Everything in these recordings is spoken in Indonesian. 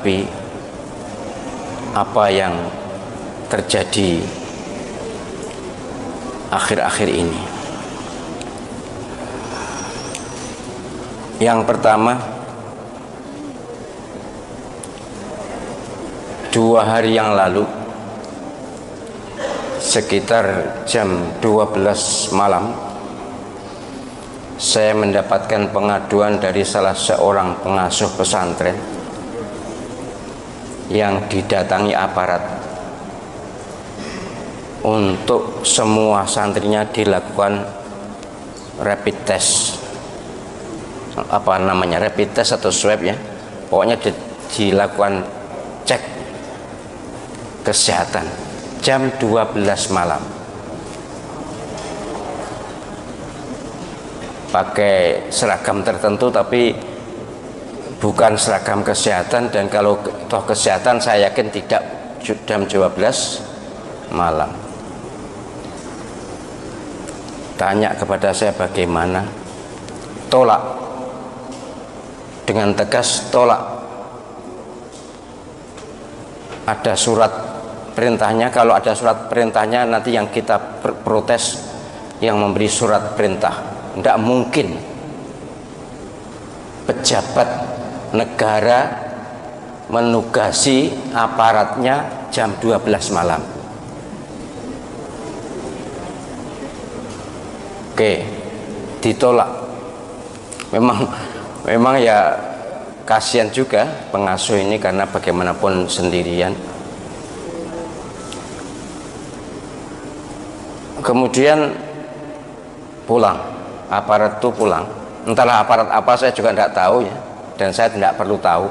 menghadapi apa yang terjadi akhir-akhir ini. Yang pertama, 2 hari yang lalu sekitar jam 12 malam saya mendapatkan pengaduan dari salah seorang pengasuh pesantren yang didatangi aparat untuk semua santrinya dilakukan rapid test, rapid test atau swab ya, pokoknya dilakukan cek kesehatan jam 12 malam pakai seragam tertentu, tapi bukan seragam kesehatan, dan kalau toh kesehatan saya yakin tidak jam 12 malam. Tanya kepada saya bagaimana, tolak dengan tegas, tolak. Ada surat perintahnya, kalau ada surat perintahnya nanti yang kita protes yang memberi surat perintah. Tidak mungkin pejabat negara menugasi aparatnya jam 12 malam. Oke, ditolak. Memang ya kasihan juga pengasuh ini, karena bagaimanapun sendirian. Kemudian pulang, aparat itu pulang. Entahlah aparat apa, saya juga tidak tahu ya, dan saya tidak perlu tahu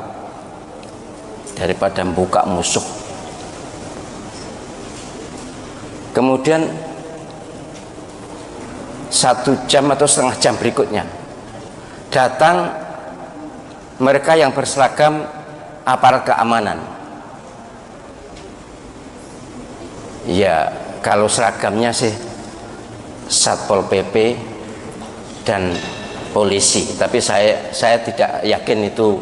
daripada membuka musuh. Kemudian 1 jam atau setengah jam berikutnya datang mereka yang berseragam aparat keamanan. Ya, kalau seragamnya sih Satpol PP dan polisi, tapi saya tidak yakin itu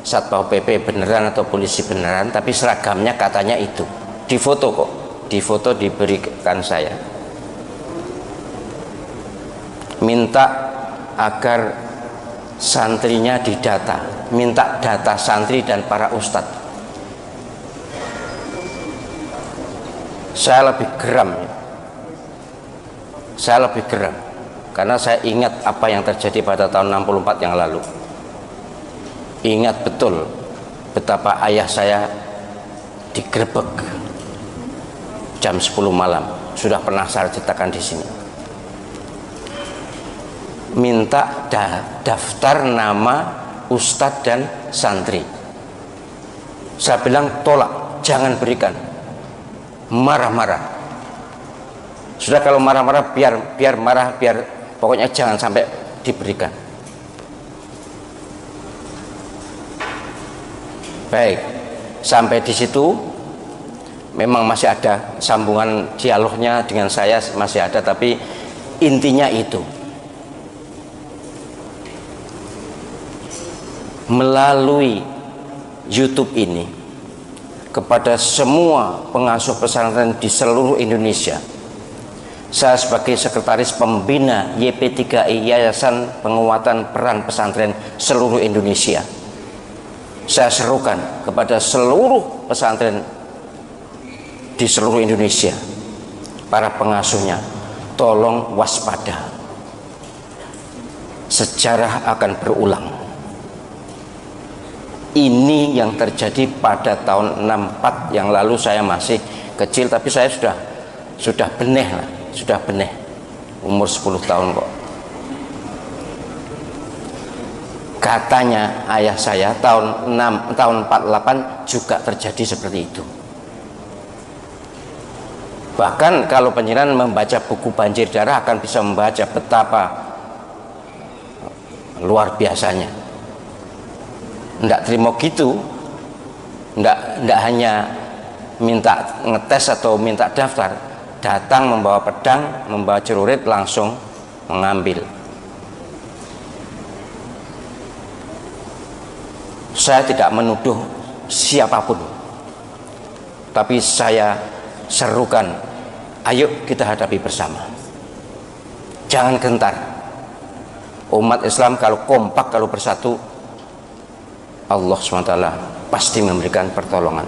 Satpol PP beneran atau polisi beneran, tapi seragamnya katanya itu. Difoto kok, difoto diberikan saya. Minta agar santrinya didata, minta data santri dan para ustadz. Saya lebih geram ya. Saya lebih geram karena saya ingat apa yang terjadi pada tahun 64 yang lalu. Ingat betul betapa ayah saya digerebek jam 10 malam. Sudah pernah saya ceritakan di sini. Minta daftar nama ustadz dan santri. Saya bilang tolak, jangan berikan. Marah-marah. Sudah, kalau marah-marah biar marah, biar pokoknya jangan sampai diberikan. Baik, sampai di situ memang masih ada sambungan dialognya dengan saya, masih ada, tapi intinya itu. Melalui YouTube ini kepada semua pengasuh pesantren di seluruh Indonesia, saya sebagai sekretaris pembina YP3I, Yayasan Penguatan Peran Pesantren seluruh Indonesia, saya serukan kepada seluruh pesantren di seluruh Indonesia, para pengasuhnya, tolong waspada. Sejarah akan berulang. Ini yang terjadi pada tahun 64 yang lalu. Saya masih kecil, tapi saya sudah beneh lah, sudah beneh, umur 10 tahun kok. Katanya ayah saya tahun 48 juga terjadi seperti itu. Bahkan kalau penjenengan membaca buku Banjir Darah akan bisa membaca betapa luar biasanya. Nggak terima gitu, nggak hanya minta ngetes atau minta daftar, datang membawa pedang, membawa celurit, langsung mengambil. Saya tidak menuduh siapapun. Tapi saya serukan, ayo kita hadapi bersama. Jangan gentar. Umat Islam kalau kompak, kalau bersatu, Allah SWT pasti memberikan pertolongan.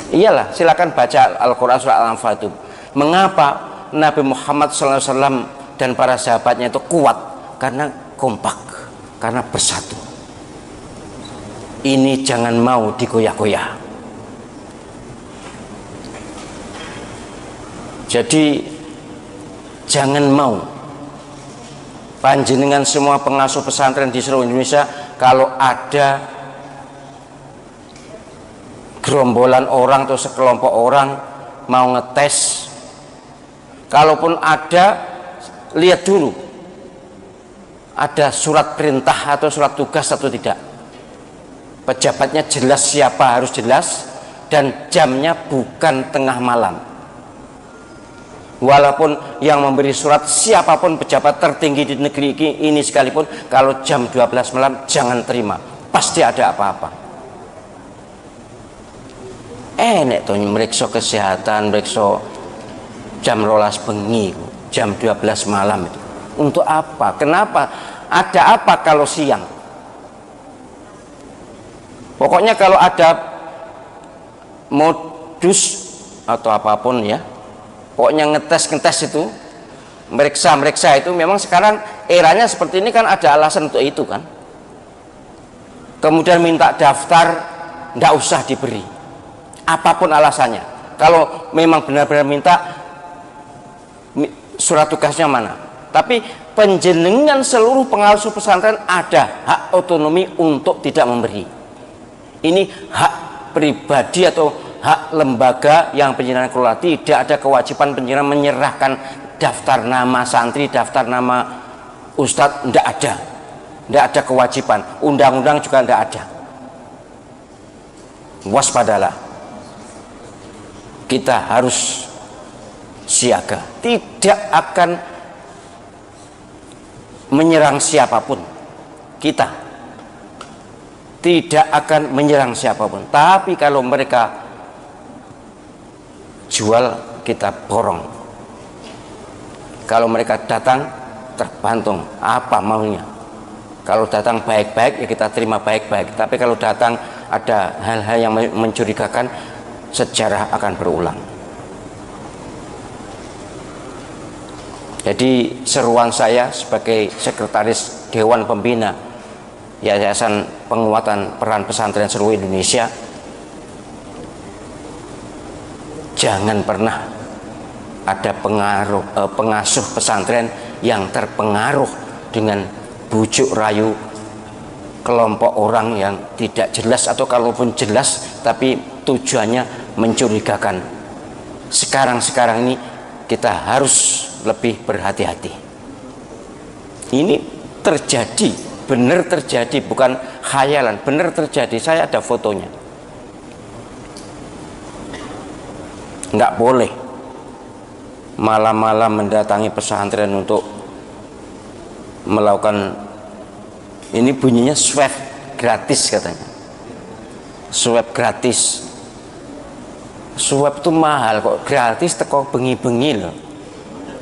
Iyalah, silakan baca Al-Quran surah Al-Anfal itu. Mengapa Nabi Muhammad SAW dan para sahabatnya itu kuat? Karena kompak, karena bersatu. Ini jangan mau digoyah-goyah. Jadi jangan mau panjenengan semua pengasuh pesantren di seluruh Indonesia, kalau ada gerombolan orang atau sekelompok orang mau ngetes, kalaupun ada, lihat dulu ada surat perintah atau surat tugas atau tidak. Pejabatnya jelas siapa, harus jelas, dan jamnya bukan tengah malam. Walaupun yang memberi surat siapapun pejabat tertinggi di negeri ini sekalipun, kalau jam 12 malam jangan terima, pasti ada apa-apa. Enek tuh meriksa kesehatan, meriksa jam 12 bengi, jam 12 malam itu. Untuk apa? Kenapa? Ada apa kalau siang? Pokoknya kalau ada modus atau apapun ya, pokoknya ngetes itu, meriksa itu, memang sekarang eranya seperti ini kan, ada alasan untuk itu kan. Kemudian minta daftar, nggak usah diberi, apapun alasannya. Kalau memang benar-benar minta, surat tugasnya mana? Tapi penjenengan seluruh pengasuh pesantren ada hak otonomi untuk tidak memberi. Ini hak pribadi atau hak lembaga yang penjenengan kelola. Tidak ada kewajiban penjenengan menyerahkan daftar nama santri, daftar nama ustadz, tidak ada. Tidak ada kewajiban. Undang-undang juga tidak ada. Waspadalah. Kita harus siaga. Tidak akan menyerang siapapun. Kita tidak akan menyerang siapapun. Tapi kalau mereka jual, kita borong. Kalau mereka datang, tergantung apa maunya. Kalau datang baik-baik, ya kita terima baik-baik. Tapi kalau datang ada hal-hal yang mencurigakan, sejarah akan berulang. Jadi seruan saya sebagai sekretaris Dewan Pembina Yayasan Penguatan Peran Pesantren Seluruh Indonesia, jangan pernah ada pengasuh pesantren yang terpengaruh dengan bujuk rayu kelompok orang yang tidak jelas, atau kalaupun jelas tapi tujuannya mencurigakan. Sekarang ini kita harus lebih berhati-hati. Ini terjadi, benar terjadi, bukan khayalan, benar terjadi. Saya ada fotonya. Nggak boleh malam-malam mendatangi pesantren untuk melakukan, ini bunyinya swab gratis katanya. Swab gratis. Swab itu mahal kok, gratis teko bengi-bengi loh.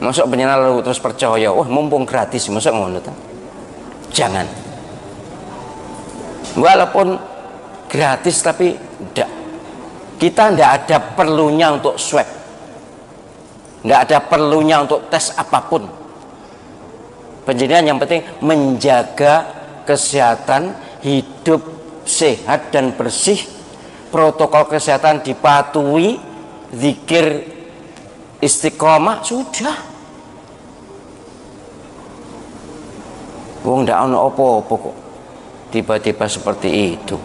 Masuk penyenal lalu terus percaya, wah mumpung gratis, masuk ngono ta? Jangan. Walaupun gratis tapi tidak. Kita tidak ada perlunya untuk swab, tidak ada perlunya untuk tes apapun. Penjenengan yang penting menjaga kesehatan, hidup sehat dan bersih, protokol kesehatan dipatuhi, zikir istiqomah, sudah. Wong ndak ono apa-apa kok tiba-tiba seperti itu.